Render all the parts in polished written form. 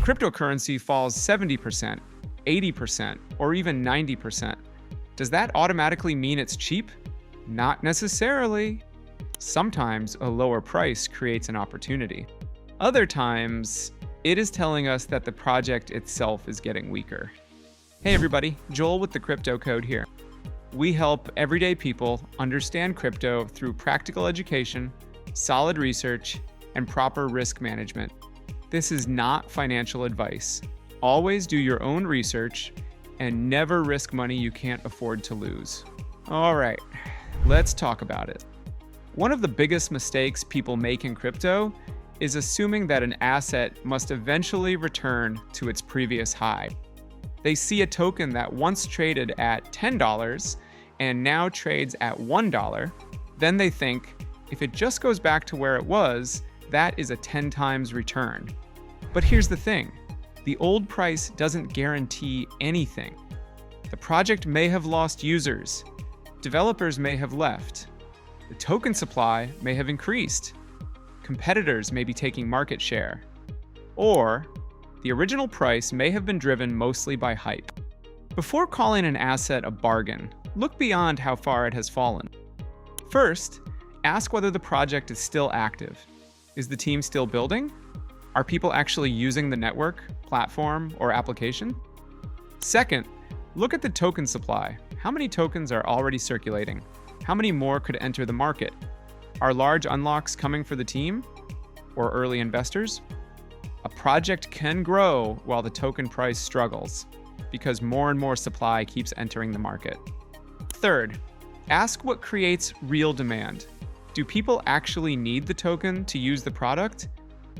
cryptocurrency falls 70%, 80%, or even 90%. Does that automatically mean it's cheap? Not necessarily. Sometimes a lower price creates an opportunity. Other times, it is telling us that the project itself is getting weaker. Hey everybody, Joel with the Crypto Code here. We help everyday people understand crypto through practical education, solid research, and proper risk management. This is not financial advice. Always do your own research and never risk money you can't afford to lose. All right, let's talk about it. One of the biggest mistakes people make in crypto is assuming that an asset must eventually return to its previous high. They see a token that once traded at $10 and now trades at $1, then they think if it just goes back to where it was, that is a 10 times return. But here's the thing, the old price doesn't guarantee anything. The project may have lost users, developers may have left, the token supply may have increased, competitors may be taking market share, or the original price may have been driven mostly by hype. Before calling an asset a bargain, look beyond how far it has fallen. First, ask whether the project is still active. Is the team still building? Are people actually using the network, platform, or application? Second, look at the token supply. How many tokens are already circulating? How many more could enter the market? Are large unlocks coming for the team or early investors? A project can grow while the token price struggles because more and more supply keeps entering the market. Third, ask what creates real demand. Do people actually need the token to use the product?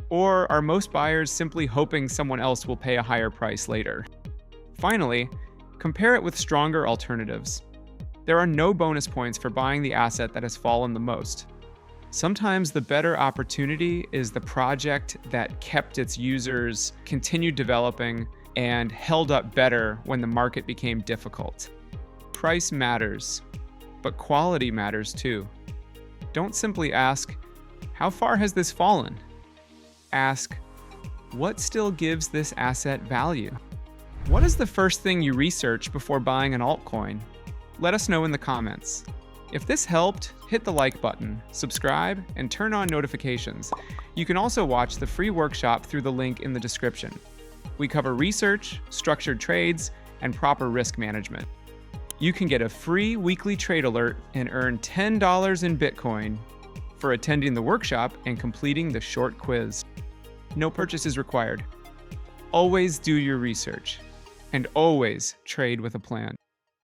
Or are most buyers simply hoping someone else will pay a higher price later? Finally, compare it with stronger alternatives. There are no bonus points for buying the asset that has fallen the most. Sometimes the better opportunity is the project that kept its users, continued developing, and held up better when the market became difficult. Price matters, but quality matters too. Don't simply ask, how far has this fallen? Ask, what still gives this asset value? What is the first thing you research before buying an altcoin? Let us know in the comments. If this helped, hit the like button, subscribe, and turn on notifications. You can also watch the free workshop through the link in the description. We cover research, structured trades, and proper risk management. You can get a free weekly trade alert and earn $10 in Bitcoin for attending the workshop and completing the short quiz. No purchase is required. Always do your research, and always trade with a plan.